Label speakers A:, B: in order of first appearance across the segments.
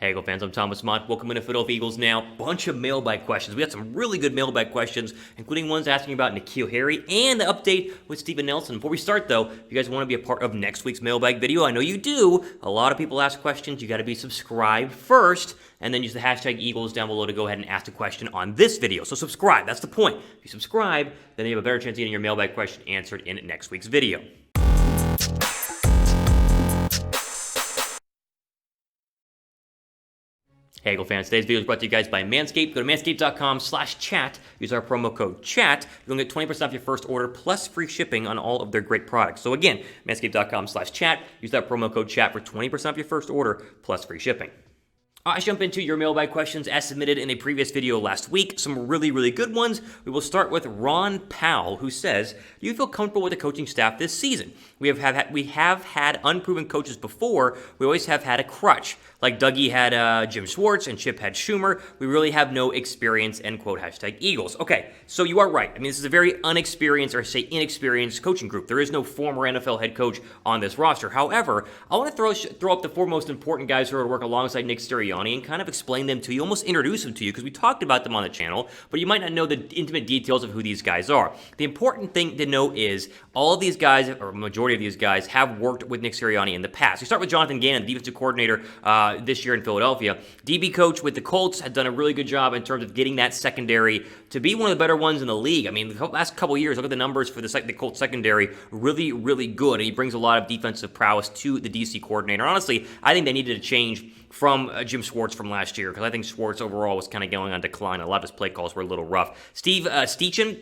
A: Hey, Eagle fans, I'm Thomas Mott. Welcome into Philadelphia Eagles Now. Bunch of mailbag questions. We got some really good mailbag questions, including ones asking about N'Keal Harry and the update with Steven Nelson. Before we start, though, if you guys want to be a part of next week's mailbag video, I know you do. A lot of people ask questions. You got to be subscribed first, and then use the hashtag Eagles down below to go ahead and ask a question on this video. So subscribe. That's the point. If you subscribe, then you have a better chance of getting your mailbag question answered in next week's video. Hey, Eagle fans, today's video is brought to you guys by Manscaped. Go to manscaped.com/chat. Use our promo code CHAT. You'll get 20% off your first order plus free shipping on all of their great products. So again, manscaped.com/chat. Use that promo code CHAT for 20% off your first order plus free shipping. Let's jump into your mailbag questions as submitted in a previous video last week. Some really good ones. We will start with Ron Powell, who says, do you feel comfortable with the coaching staff this season? We have had unproven coaches before. We always have had a crutch. Like Dougie had Jim Schwartz and Chip had Schumer. We really have no experience, end quote, hashtag Eagles. Okay, so you are right. I mean, this is a very unexperienced, or say inexperienced coaching group. There is no former NFL head coach on this roster. However, I want to throw up the four most important guys who are to work alongside Nick Sirianni and kind of explain them to you, almost introduce them to you, because we talked about them on the channel, but you might not know the intimate details of who these guys are. The important thing to know is all of these guys, or a majority of these guys, have worked with Nick Sirianni in the past. We start with Jonathan Gannon, the defensive coordinator this year in Philadelphia. DB coach with the Colts had done a really good job in terms of getting that secondary to be one of the better ones in the league. I mean, the last couple of years, look at the numbers for the Colts secondary, really good, and he brings a lot of defensive prowess to the DC coordinator. Honestly, I think they needed a change from Jim Schwartz from last year, because I think Schwartz overall was kind of going on decline. A lot of his play calls were a little rough. Steve Steichen,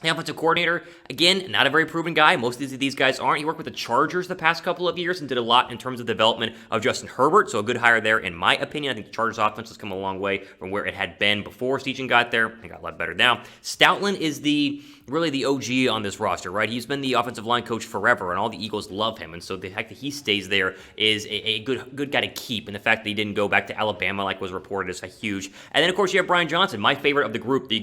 A: the offensive coordinator, again, not a very proven guy. Most of these guys aren't. He worked with the Chargers the past couple of years and did a lot in terms of development of Justin Herbert, so a good hire there in my opinion. I think the Chargers offense has come a long way from where it had been before Steichen got there. It got a lot better now. Stoutland is really the OG on this roster, right? He's been the offensive line coach forever, and all the Eagles love him, and so the fact that he stays there is a good guy to keep, and the fact that he didn't go back to Alabama like was reported is a huge. And then, of course, you have Brian Johnson, my favorite of the group, the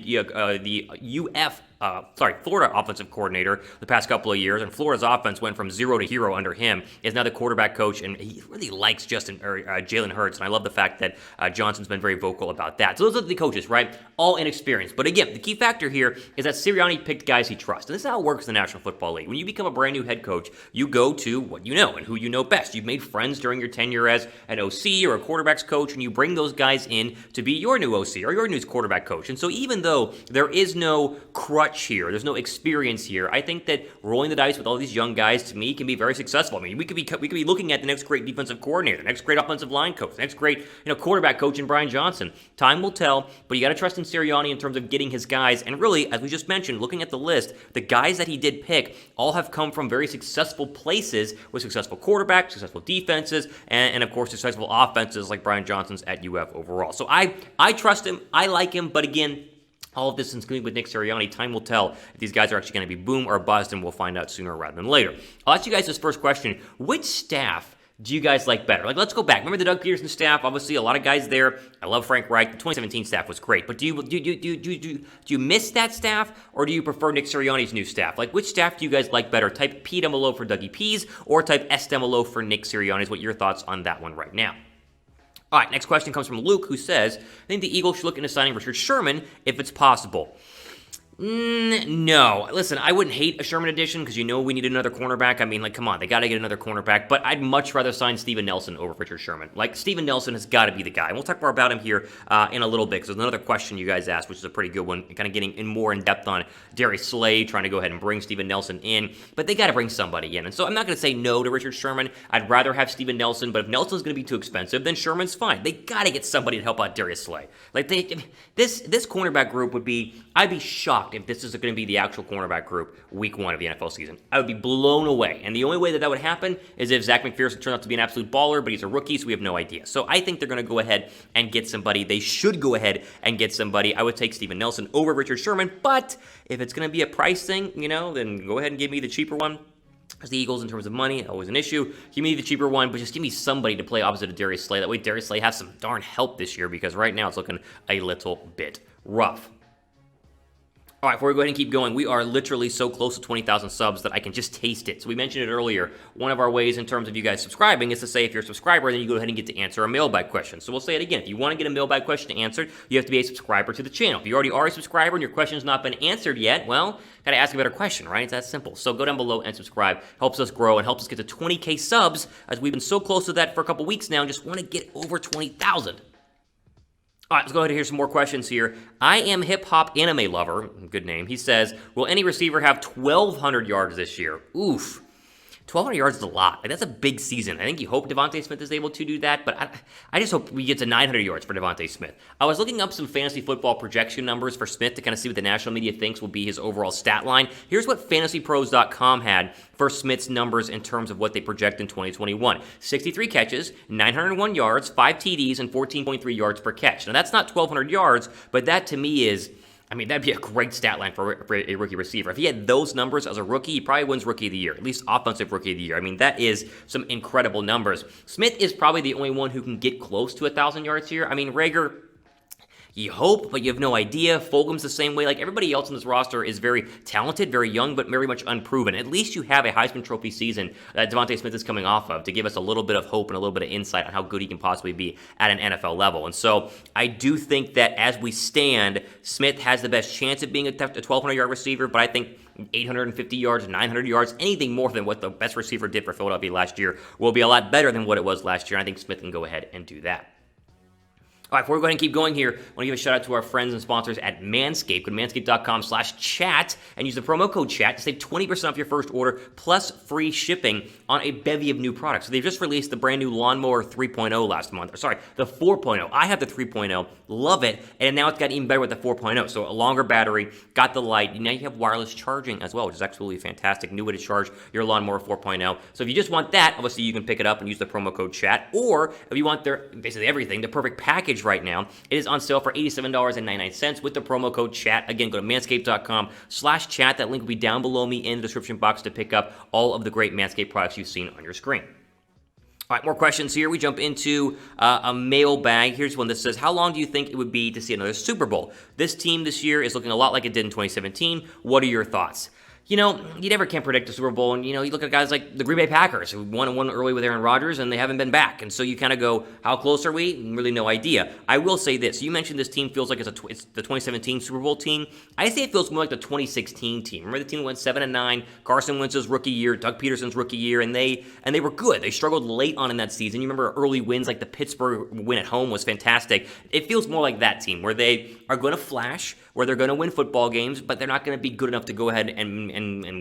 A: Florida offensive coordinator the past couple of years, and Florida's offense went from 0 to hero under him. Is now the quarterback coach, and he really likes Jalen Hurts, and I love the fact that Johnson's been very vocal about that. So those are the coaches, right? All inexperienced. But again, the key factor here is that Sirianni picked guys he trusts, and this is how it works in the National Football League. When you become a brand new head coach, you go to what you know and who you know best. You've made friends during your tenure as an OC or a quarterback's coach, and you bring those guys in to be your new OC or your new quarterback coach. And so even though there is no crutch here, there's no experience here, I think that rolling the dice with all these young guys, to me, can be very successful. I mean, we could be looking at the next great defensive coordinator, the next great offensive line coach, the next great quarterback coach in Brian Johnson. Time will tell, but you got to trust in Sirianni in terms of getting his guys. And really, as we just mentioned, looking at the list, the guys that he did pick all have come from very successful places with successful quarterbacks, successful defenses, and of course successful offenses like Brian Johnson's at UF overall. So I trust him. I like him, but again, all of this, including with Nick Sirianni, time will tell if these guys are actually going to be boom or bust, and we'll find out sooner rather than later. I'll ask you guys this first question. Which staff do you guys like better? Like, let's go back. Remember the Doug Pederson staff? Obviously, a lot of guys there. I love Frank Reich. The 2017 staff was great. But do you miss that staff, or do you prefer Nick Sirianni's new staff? Like, which staff do you guys like better? Type P down below for Dougie P's, or type S down below for Nick Sirianni's. What are your thoughts on that one right now? All right, next question comes from Luke, who says, I think the Eagles should look into signing Richard Sherman if it's possible. No. Listen, I wouldn't hate a Sherman addition because we need another cornerback. I mean, like, come on, they got to get another cornerback. But I'd much rather sign Steven Nelson over Richard Sherman. Like, Steven Nelson has got to be the guy. And we'll talk more about him here in a little bit, because there's another question you guys asked, which is a pretty good one, kind of getting more in depth on Darius Slay, trying to go ahead and bring Steven Nelson in. But they got to bring somebody in. And so I'm not going to say no to Richard Sherman. I'd rather have Steven Nelson. But if Nelson's going to be too expensive, then Sherman's fine. They got to get somebody to help out Darius Slay. Like, this cornerback group I'd be shocked if this is going to be the actual cornerback group week 1 of the NFL season. I would be blown away. And the only way that would happen is if Zach McPherson turns out to be an absolute baller, but he's a rookie, so we have no idea. So I think they're going to go ahead and get somebody. They should go ahead and get somebody. I would take Steven Nelson over Richard Sherman, but if it's going to be a price thing, then go ahead and give me the cheaper one. Because the Eagles, in terms of money, always an issue. Give me the cheaper one, but just give me somebody to play opposite of Darius Slay. That way Darius Slay has some darn help this year, because right now it's looking a little bit rough. All right, before we go ahead and keep going, we are literally so close to 20,000 subs that I can just taste it. So we mentioned it earlier. One of our ways in terms of you guys subscribing is to say if you're a subscriber, then you go ahead and get to answer a mailbag question. So we'll say it again. If you want to get a mailbag question answered, you have to be a subscriber to the channel. If you already are a subscriber and your question's not been answered yet, well, got to ask a better question, right? It's that simple. So go down below and subscribe. Helps us grow and helps us get to 20K subs, as we've been so close to that for a couple weeks now and just want to get over 20,000. All right, let's go ahead and hear some more questions here. I am hip-hop anime lover, good name. He says, will any receiver have 1,200 yards this year? Oof. 1,200 yards is a lot. Like, that's a big season. I think you hope DeVonta Smith is able to do that, but I just hope we get to 900 yards for DeVonta Smith. I was looking up some fantasy football projection numbers for Smith to kind of see what the national media thinks will be his overall stat line. Here's what fantasypros.com had for Smith's numbers in terms of what they project in 2021. 63 catches, 901 yards, 5 TDs, and 14.3 yards per catch. Now, that's not 1,200 yards, but that to me is... I mean, that'd be a great stat line for a rookie receiver. If he had those numbers as a rookie, he probably wins Rookie of the Year, at least Offensive Rookie of the Year. I mean, that is some incredible numbers. Smith is probably the only one who can get close to 1,000 yards here. I mean, Rager... You hope, but you have no idea. Fulgham's the same way. Like, everybody else in this roster is very talented, very young, but very much unproven. At least you have a Heisman Trophy season that DeVonta Smith is coming off of to give us a little bit of hope and a little bit of insight on how good he can possibly be at an NFL level. And so I do think that as we stand, Smith has the best chance of being a 1,200-yard receiver, but I think 850 yards, 900 yards, anything more than what the best receiver did for Philadelphia last year will be a lot better than what it was last year. I think Smith can go ahead and do that. All right, before we go ahead and keep going here, I want to give a shout out to our friends and sponsors at Manscaped. Go to manscaped.com/chat and use the promo code chat to save 20% off your first order plus free shipping on a bevy of new products. So they've just released the brand new Lawnmower 3.0 last month. Or sorry, the 4.0. I have the 3.0, love it, and now it's gotten even better with the 4.0. So a longer battery, got the light. Now you have wireless charging as well, which is absolutely fantastic. New way to charge your Lawnmower 4.0. So if you just want that, obviously you can pick it up and use the promo code chat. Or if you want their basically everything, the perfect package right now. It is on sale for $87.99 with the promo code chat. Again, go to manscaped.com/chat. That link will be down below me in the description box to pick up all of the great Manscaped products you've seen on your screen. All right, more questions here. We jump into a mailbag. Here's one that says, how long do you think it would be to see another Super Bowl? This team this year is looking a lot like it did in 2017. What are your thoughts? You know, you never can predict a Super Bowl, and, you know, you look at guys like the Green Bay Packers, who won early with Aaron Rodgers, and they haven't been back, and so you kind of go, how close are we? Really no idea. I will say this. You mentioned this team feels like it's the 2017 Super Bowl team. I say it feels more like the 2016 team. Remember the team went 7-9, Carson Wentz's rookie year, Doug Pederson's rookie year, and they were good. They struggled late on in that season. You remember early wins, like the Pittsburgh win at home was fantastic. It feels more like that team, where they are going to flash, where they're going to win football games, but they're not going to be good enough to go ahead and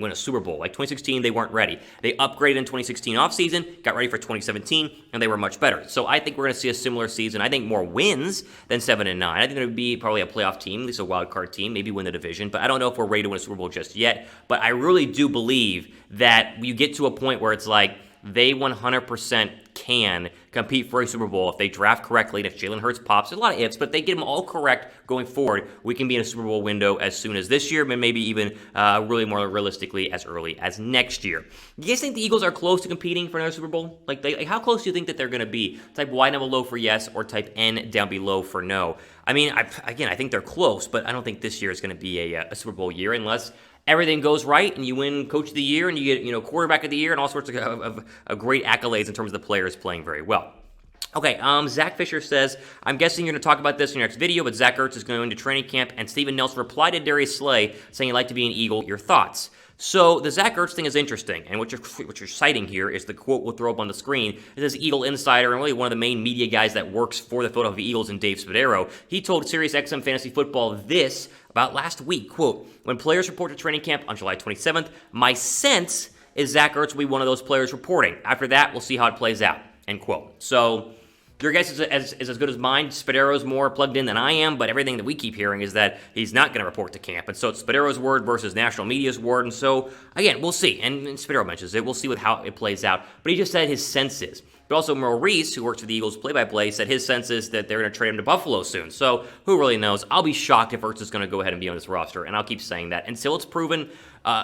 A: win a Super Bowl. Like 2016, they weren't ready. They upgraded in 2016 offseason, got ready for 2017, and they were much better. So I think we're going to see a similar season. I think more wins than 7-9. I think there would be probably a playoff team, at least a wild card team, maybe win the division, but I don't know if we're ready to win a Super Bowl just yet. But I really do believe that you get to a point where it's like they 100% can compete for a Super Bowl if they draft correctly, and if Jalen Hurts pops. There's a lot of ifs, but if they get them all correct going forward, we can be in a Super Bowl window as soon as this year, but maybe even really more realistically as early as next year. Do you guys think the Eagles are close to competing for another Super Bowl? Like how close do you think that they're going to be? Type Y down below for yes, or type N down below for no. I mean, I think they're close, but I don't think this year is going to be a Super Bowl year unless everything goes right and you win Coach of the Year and you get Quarterback of the Year and all sorts of great accolades in terms of the players playing very well. Okay, Zach Fisher says, I'm guessing you're going to talk about this in your next video, but Zach Ertz is going to training camp, and Steven Nelson replied to Darius Slay saying he'd like to be an Eagle. Your thoughts? So the Zach Ertz thing is interesting, and what you're citing here is the quote we'll throw up on the screen. It says Eagle Insider, and really one of the main media guys that works for the Philadelphia Eagles, and Dave Spadaro. He told SiriusXM Fantasy Football this about last week, quote, when players report to training camp on July 27th, my sense is Zach Ertz will be one of those players reporting. After that, we'll see how it plays out, end quote. So your guess is as good as mine. Spadero's more plugged in than I am, but everything that we keep hearing is that he's not going to report to camp. And so it's Spadero's word versus national media's word. And so, again, we'll see. And Spadero mentions it. We'll see how it plays out. But he just said his sense is. But also Maurice, who works for the Eagles play-by-play, said his sense is that they're going to trade him to Buffalo soon. So who really knows? I'll be shocked if Ertz is going to go ahead and be on this roster. And I'll keep saying that. Until it's proven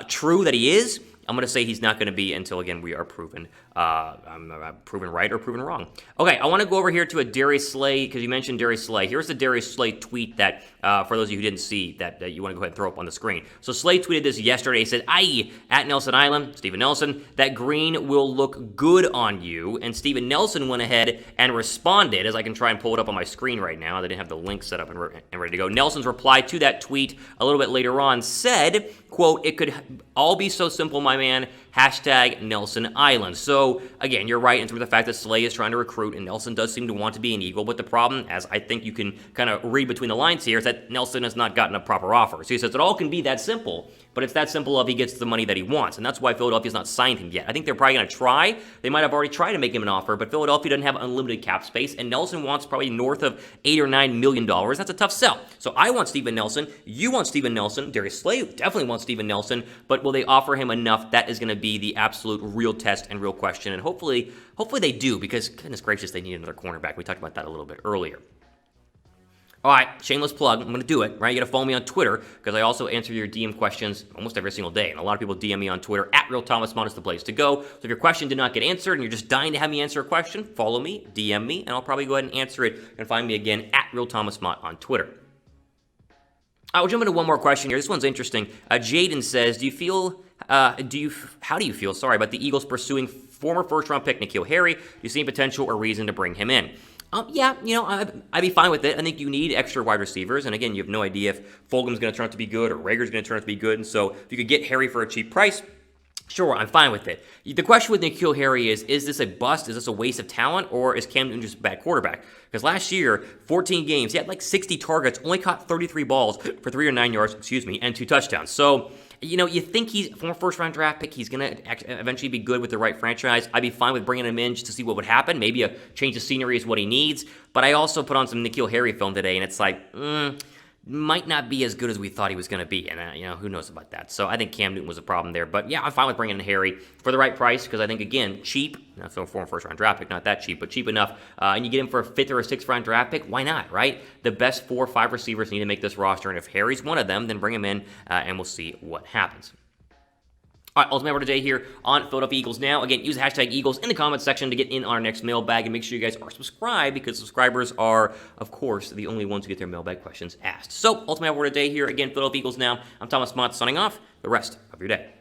A: true that he is, I'm going to say he's not going to be until, again, we are proven I'm proven right or proven wrong. Okay, I want to go over here to a Darius Slay, because you mentioned Darius Slay. Here's the Darius Slay tweet that, for those of you who didn't see, that you want to go ahead and throw up on the screen. So Slay tweeted this yesterday. He said, "Aye, at Nelson Island, Steven Nelson, that green will look good on you." And Steven Nelson went ahead and responded, as I can try and pull it up on my screen right now. They didn't have the link set up and ready to go. Nelson's reply to that tweet a little bit later on said, quote, "It could all be so simple, my man. Hashtag Nelson Island." So, again, you're right in terms of the fact that Slay is trying to recruit, and Nelson does seem to want to be an Eagle. But the problem, as I think you can kind of read between the lines here, is that Nelson has not gotten a proper offer. So he says it all can be that simple, but it's that simple if he gets the money that he wants. And that's why Philadelphia's not signed him yet. I think they're probably going to try. They might have already tried to make him an offer, but Philadelphia doesn't have unlimited cap space, and Nelson wants probably north of $8 or $9 million. That's a tough sell. So I want Steven Nelson. You want Steven Nelson. Darius Slay definitely wants Steven Nelson, but will they offer him enough? That is going to be the absolute real test and real question, and hopefully they do, because goodness gracious, they need another cornerback. We talked about that a little bit earlier. All right, shameless plug. I'm going to do it, right? You got to follow me on Twitter, because I also answer your DM questions almost every single day. And a lot of people DM me on Twitter. At RealThomasMont is the place to go. So if your question did not get answered and you're just dying to have me answer a question, follow me, DM me, and I'll probably go ahead and answer it. You can find me again at RealThomasMont on Twitter. We'll jump into one more question here. This one's interesting. Jaden says, how do you feel about the Eagles pursuing former first-round pick N'Keal Harry? Do you see any potential or reason to bring him in? Yeah, I'd be fine with it. I think you need extra wide receivers, and again, you have no idea if Fulgham's going to turn out to be good or Rager's going to turn out to be good, and so if you could get Harry for a cheap price, sure, I'm fine with it. The question with N'Keal Harry is this a bust? Is this a waste of talent? Or is Cam Newton just a bad quarterback? Because last year, 14 games, he had like 60 targets, only caught 33 balls for 309 yards, and 2 touchdowns. So, you think he's from a first-round draft pick, he's going to eventually be good with the right franchise. I'd be fine with bringing him in just to see what would happen. Maybe a change of scenery is what he needs. But I also put on some N'Keal Harry film today, and it's like, might not be as good as we thought he was going to be. And, who knows about that. So I think Cam Newton was a problem there. But, yeah, I'm fine with bringing in Harry for the right price, because I think, again, cheap. Not so for a first-round draft pick, not that cheap, but cheap enough. And you get him for a 5th or a 6th-round draft pick, why not, right? The best 4 or 5 receivers need to make this roster. And if Harry's one of them, then bring him in, and we'll see what happens. All right, ultimate word today here on Philadelphia Eagles Now. Again, use the hashtag Eagles in the comments section to get in on our next mailbag, and make sure you guys are subscribed, because subscribers are, of course, the only ones who get their mailbag questions asked. So, ultimate word today here, again, Philadelphia Eagles Now. I'm Thomas Mott signing off. The rest of your day.